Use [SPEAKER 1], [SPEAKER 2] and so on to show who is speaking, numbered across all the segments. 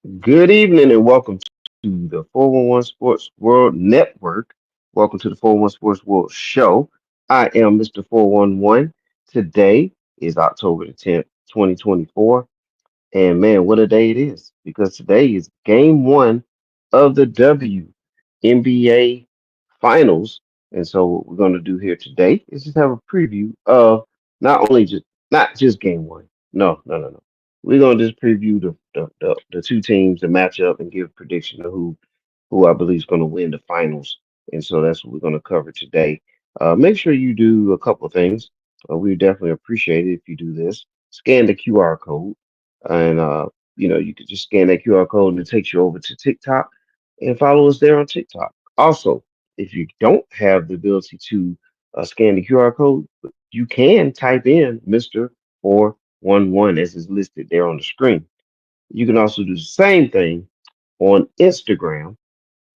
[SPEAKER 1] Good evening and welcome to the 411 Sports World Network. Welcome to the 411 Sports World Show. I am Mr. 411. Today is October the 10th, 2024. And man, what a day it is because today is game one of the WNBA Finals. And so what we're going to do here today is just have a preview of not just game one. No, no, no, no. We're going to just preview the two teams, the matchup, and give a prediction of who I believe is going to win the finals. And so that's what we're going to cover today. Make sure you do a couple of things. We definitely appreciate it if you do this. Scan the QR code, and you could just scan that QR code and it takes you over to TikTok and follow us there on TikTok. Also, if you don't have the ability to scan the QR code, you can type in Mr. 411 as is listed there on the screen. You can also do the same thing on Instagram.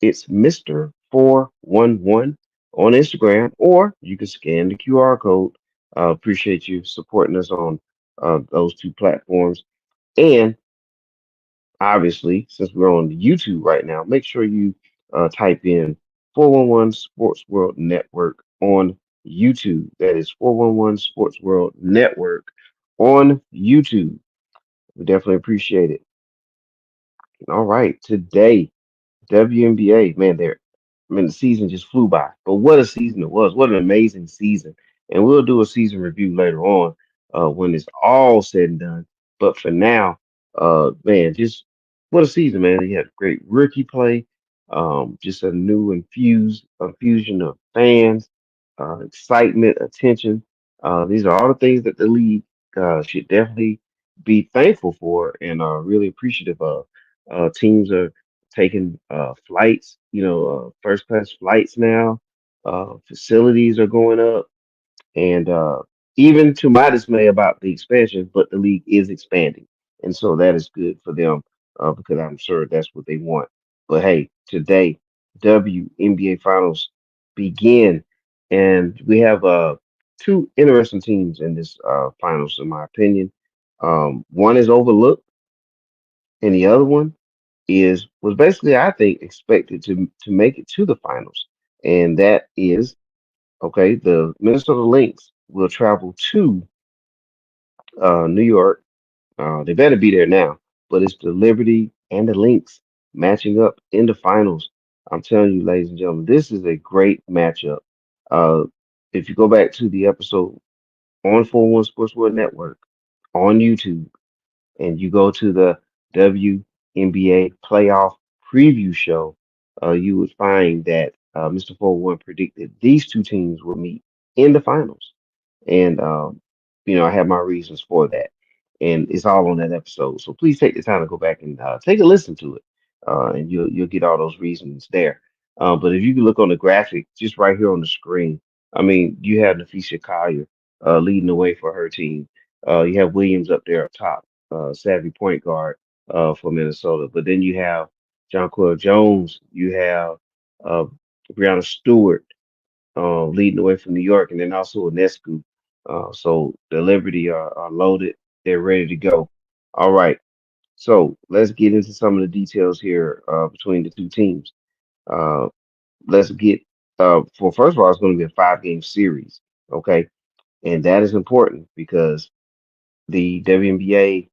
[SPEAKER 1] It's Mr. 411 on Instagram, or you can scan the QR code. Appreciate you supporting us on those two platforms. And obviously, since we're on YouTube right now, make sure you type in 411 Sports World Network on YouTube. That is 411 Sports World Network on YouTube. We definitely appreciate it. All right, today WNBA, man, the season just flew by. But what a season it was. What an amazing season. And we'll do a season review later on when it's all said and done. But for now, man, just what a season, man. You had great rookie play, just a new infusion of fans, excitement, attention. These are all the things that the league should definitely be thankful for and are really appreciative of. Teams are taking flights, first class flights now. Facilities are going up, and even to my dismay about the expansion, but the league is expanding, and so that is good for them because I'm sure that's what they want. But hey, today WNBA Finals begin, and we have two interesting teams in this finals, in my opinion. One is overlooked, and the other one was basically, I think, expected to make it to the finals, and that is okay. The Minnesota Lynx will travel to New York. They better be there now, but it's the Liberty and the Lynx matching up in the finals. I'm telling you, ladies and gentlemen, this is a great matchup. Uh, if you go back to the episode on 41 Sports World Network on YouTube, and you go to the WNBA playoff preview show, you would find that Mr. 41 predicted these two teams would meet in the finals. And, I have my reasons for that. And it's all on that episode. So please take the time to go back and take a listen to it. And you'll get all those reasons there. But if you can look on the graphic, just right here on the screen, I mean, you have Nafisha Collier leading the way for her team. You have Williams up there up top, savvy point guard for Minnesota. But then you have Jonquel Jones, you have uh, Breanna Stewart leading the way from New York, and then also Inescu. So the Liberty are loaded. They're ready to go. All right. So let's get into some of the details here between the two teams. Uh, let's get for first of all, it's going to be a 5 game series. Okay. And that is important because the WNBA,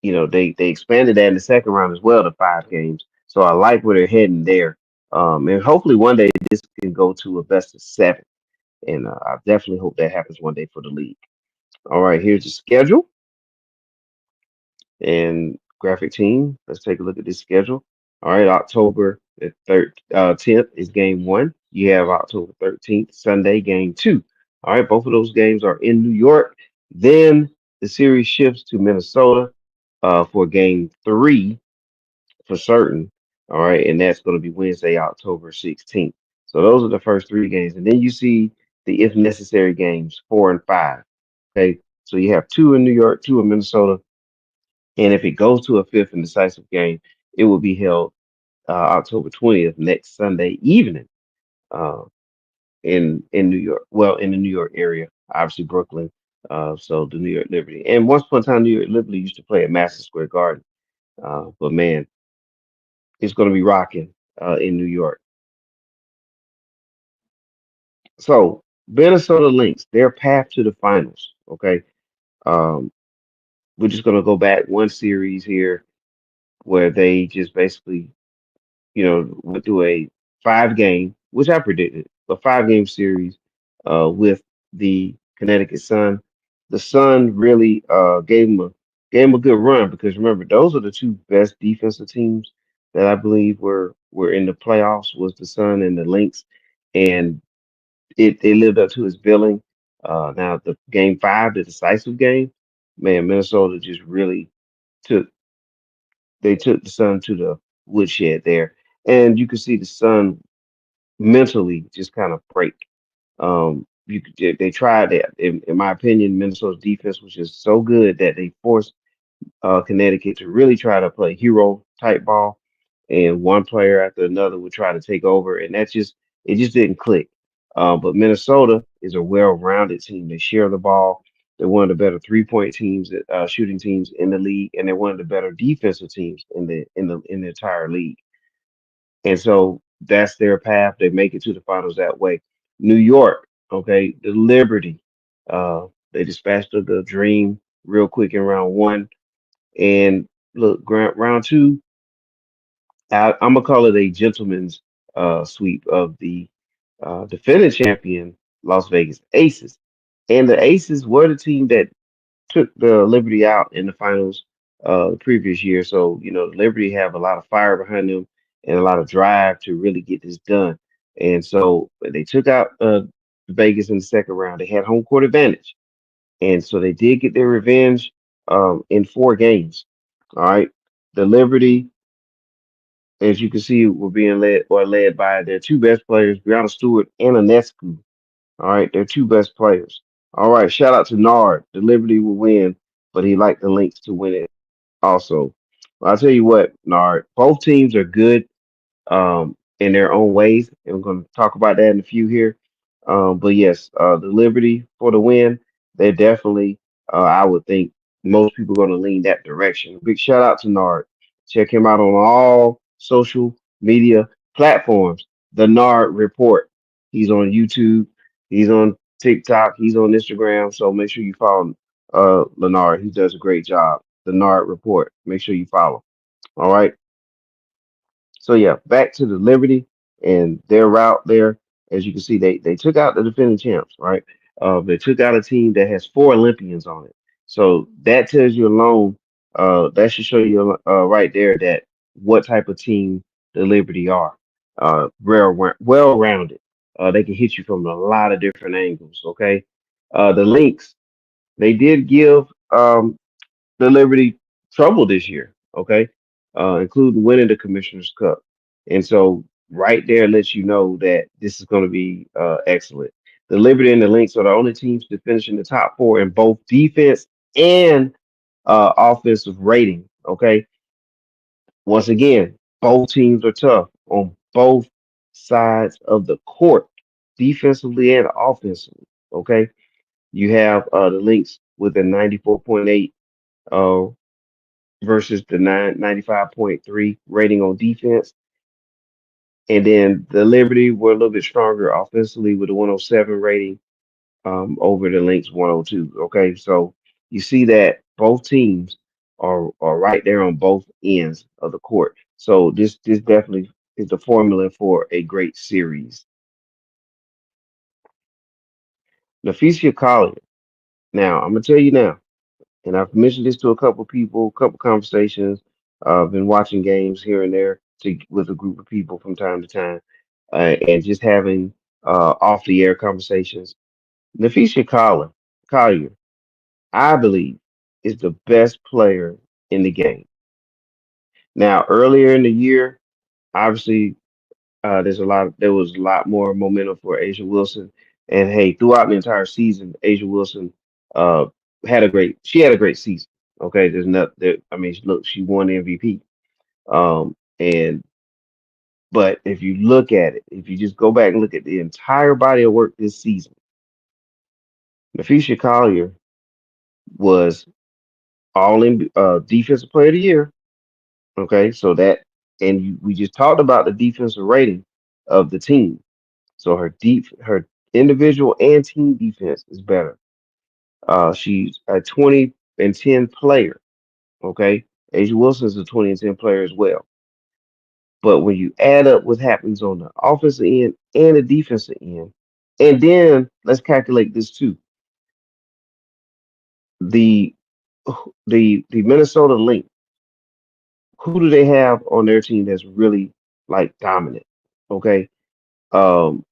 [SPEAKER 1] they expanded that in the second round as well to 5 games. So I like where they're heading there. And hopefully one day this can go to a best of seven. And I definitely hope that happens one day for the league. All right, here's the schedule and graphic team. Let's take a look at this schedule. All right, October the 10th is game one. You have October 13th, Sunday, game two. All right, both of those games are in New York. Then the series shifts to Minnesota for game three for certain. All right, and that's going to be Wednesday, October 16th. So those are the first 3 games. And then you see the if necessary games, 4 and 5. Okay, so you have two in New York, two in Minnesota. And if it goes to a fifth and decisive game, it will be held October 20th, next Sunday evening uh, in New York. Well, in the New York area, obviously Brooklyn. So the New York Liberty. And once upon a time, New York Liberty used to play at Madison Square Garden. But man, it's going to be rocking in New York. So Minnesota Lynx, their path to the finals. Okay, um, we're just going to go back one series here where they just basically, went through a 5 game, which I predicted, a 5 game series with the Connecticut Sun. The Sun really gave 'em a good run because remember those are the two best defensive teams that I believe were in the playoffs was the Sun and the Lynx, and it lived up to its billing. Now the game 5, the decisive game, man, Minnesota just really took took the Sun to the woodshed there, and you could see the Sun mentally just kind of break. They tried that. In my opinion, Minnesota's defense was just so good that they forced Connecticut to really try to play hero type ball, and one player after another would try to take over, and it just didn't click. But Minnesota is a well-rounded team. They share the ball. They're one of the better three-point teams, shooting teams in the league, and they're one of the better defensive teams in the entire league. And so that's their path. They make it to the finals that way. New York, okay, the Liberty, they dispatched the Dream real quick in round 1. And look, round 2, I'm gonna call it a gentleman's sweep of the defending champion Las Vegas Aces. And the Aces were the team that took the Liberty out in the finals the previous year. So, the Liberty have a lot of fire behind them and a lot of drive to really get this done. And so they took out Vegas in the second round. They had home court advantage. And so they did get their revenge in 4 games. All right. The Liberty, as you can see, were being led by their two best players, Breanna Stewart and Anescu. All right, they're two best players. All right, shout out to Nard. The Liberty will win, but he liked the Lynx to win it also. Well, I'll tell you what, Nard, both teams are good in their own ways. And we're going to talk about that in a few here. But yes, the Liberty for the win, they're definitely, I would think most people are going to lean that direction. Big shout out to Nard. Check him out on all social media platforms. The Nard Report. He's on YouTube. He's on TikTok. He's on Instagram. So make sure you follow Leonard. He does a great job. The Nard Report. Make sure you follow. All right. So yeah, back to the Liberty and their route there. As you can see, they took out the defending champs, right? They took out a team that has 4 Olympians on it. So that tells you alone, that should show you right there that what type of team the Liberty are. Well rounded. They can hit you from a lot of different angles. Okay. The Lynx, they did give the Liberty trouble this year, okay, including winning the Commissioner's Cup. And so right there lets you know that this is going to be excellent. The Liberty and the Lynx are the only teams to finish in the top 4 in both defense and offensive rating. Okay, once again, both teams are tough on both sides of the court, defensively and offensively. Okay, you have the Lynx with a 94.8 versus the 95.3 rating on defense. And then the Liberty were a little bit stronger offensively with a 107 rating over the Lynx 102. Okay, so you see that both teams are right there on both ends of the court. So this definitely is the formula for a great series. Naficia Collier. Now I'm gonna tell you now. And I've mentioned this to a couple people, couple conversations. I've been watching games here and there with a group of people from time to time, and just having off the air conversations. Nafisha Collier, I believe, is the best player in the game. Now, earlier in the year, obviously, there was a lot more momentum for Asia Wilson, and hey, throughout the entire season, Asia Wilson uh, she had a great season. Okay, there's not there. I mean, look, she won the MVP. And but if you look at it, if you just go back and look at the entire body of work this season, Nafisha Collier was all in defensive player of the year. Okay, so that and we just talked about the defensive rating of the team. So her individual and team defense is better. She's a 20 and 10 player. Okay, Asia Wilson is a 20 and 10 player as well. But when you add up what happens on the offensive end and the defensive end, and then let's calculate this too. The the Minnesota Lynx, who do they have on their team that's really like dominant? Okay. Um,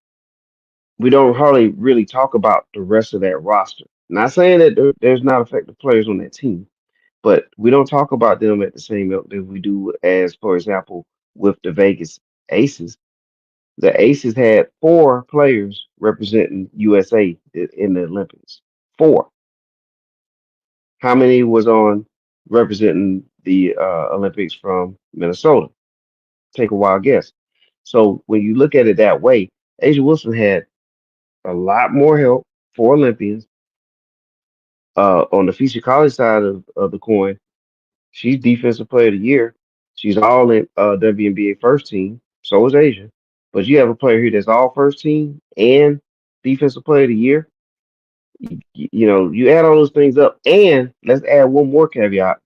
[SPEAKER 1] we don't hardly really talk about the rest of that roster. Not saying that there's not effective players on that team, but we don't talk about them at the same level that we do as, for example, with the Vegas Aces. The Aces had four players representing USA in the Olympics. Four. How many was on representing the Olympics from Minnesota? Take a wild guess. So when you look at it that way, Asia Wilson had a lot more help for Olympians. On the Fisher College side of the coin, she's Defensive Player of the Year. She's all in WNBA first team. So is Asia. But you have a player here that's all first team and Defensive Player of the Year. You know, you add all those things up, and let's add one more caveat.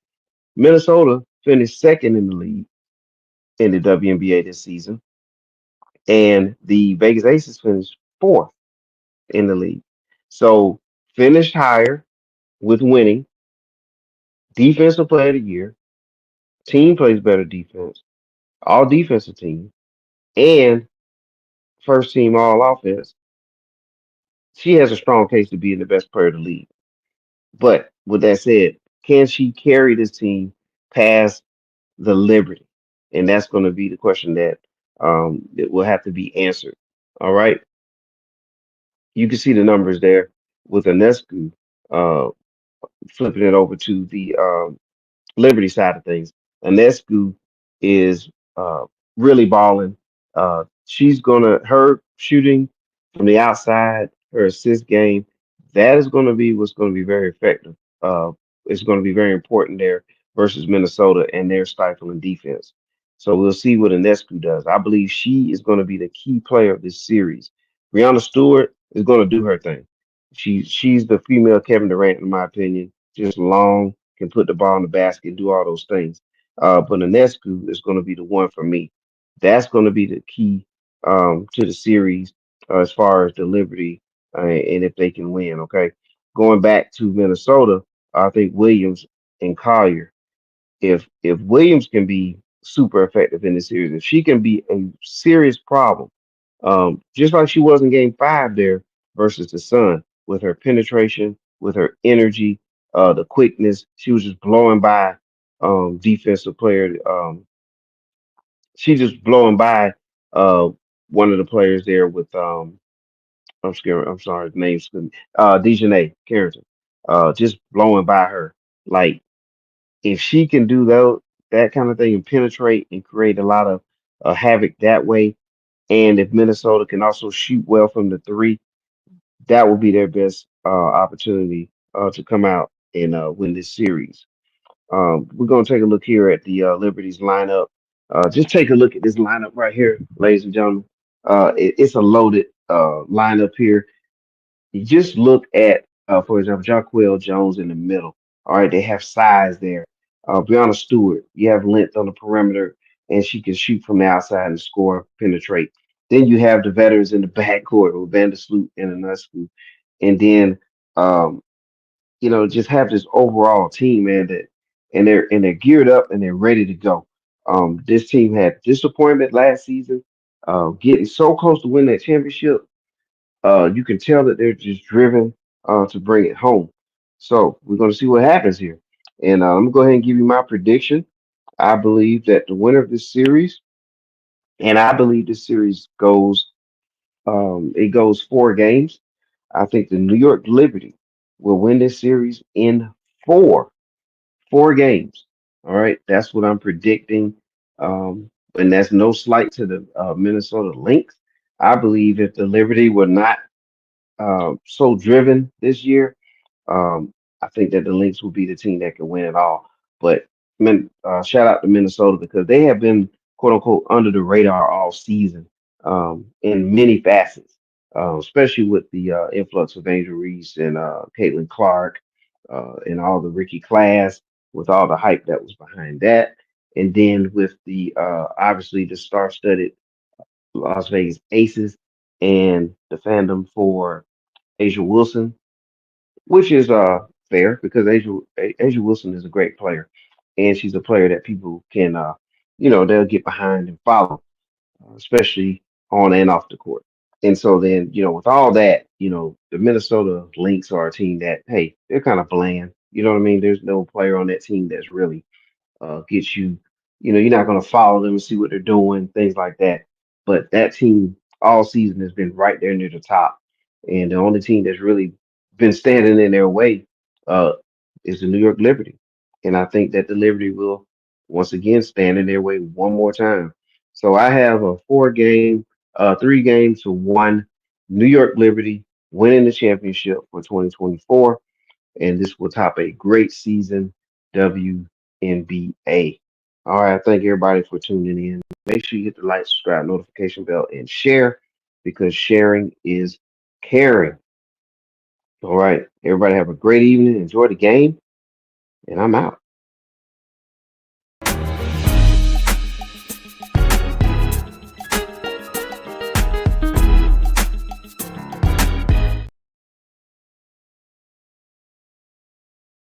[SPEAKER 1] Minnesota finished second in the league in the WNBA this season, and the Vegas Aces finished fourth in the league. So finished higher with winning, Defensive Player of the Year, team plays better defense, all defensive team, and first team all offense. She has a strong case to being the best player of the league. But with that said, can she carry this team past the Liberty? And that's going to be the question that will have to be answered. All right. You can see the numbers there with Anescu uh, flipping it over to the Liberty side of things. Anescu is really balling. She's gonna her shooting from the outside, her assist game, that is gonna be what's gonna be very effective. It's gonna be very important there versus Minnesota and their stifling defense. So we'll see what Anescu does. I believe she is gonna be the key player of this series. Breanna Stewart is gonna do her thing. She's the female Kevin Durant, in my opinion. Just long, can put the ball in the basket, do all those things. But Ionescu is going to be the one for me. That's going to be the key to the series as far as the Liberty and if they can win. Okay, going back to Minnesota, I think Williams and Collier, if Williams can be super effective in this series, if she can be a serious problem, just like she was in Game Five there versus the Sun, with her penetration, with her energy, the quickness, she was just blowing by defensive player. She just blowing by uh, one of the players there with I'm scared. I'm sorry, the name's Dejanay Carrington. Just blowing by her like if she can do that kind of thing and penetrate and create a lot of havoc that way, and if Minnesota can also shoot well from the three, that will be their best opportunity to come out and win this series. We're going to take a look here at the Liberties lineup. Just take a look at this lineup right here, ladies and gentlemen. It's a loaded lineup here. You just look at, for example, Jonquel Jones in the middle. All right, they have size there. Breanna Stewart, you have length on the perimeter, and she can shoot from the outside and score, penetrate. Then you have the veterans in the backcourt with Vandersloot and Anusku. And then, um, just have this overall team, man, and they're geared up and they're ready to go. This team had disappointment last season, getting so close to win that championship, you can tell that they're just driven to bring it home. So we're going to see what happens here. And I'm going to go ahead and give you my prediction. I believe that the winner of this series, and I believe this series it goes 4 games. I think the New York Liberty will win this series in four, 4 games. All right. That's what I'm predicting. And that's no slight to the Minnesota Lynx. I believe if the Liberty were not so driven this year. I think that the Lynx will be the team that can win it all. But shout out to Minnesota because they have been quote unquote under the radar all season in many facets, especially with the influx of Angel Reese and Caitlin Clark and all the Ricky Class with all the hype that was behind that. And then with the obviously the star-studded Las Vegas Aces and the fandom for Asia Wilson, which is fair because Asia Wilson is a great player, and she's a player that people can they'll get behind and follow, especially on and off the court. And so then with all that, the Minnesota Lynx are a team that hey they're kind of bland. You know what I mean? There's no player on that team that's really get you, you're not going to follow them and see what they're doing, things like that. But that team all season has been right there near the top. And the only team that's really been standing in their way uh, is the New York Liberty. And I think that the Liberty will once again stand in their way one more time. So I have a 3 games to one New York Liberty winning the championship for 2024 and this will top a great season WNBA. All right, thank everybody for tuning in. Make sure you hit the like, subscribe, notification bell, and share because sharing is caring. All right, everybody have a great evening. Enjoy the game, and I'm out.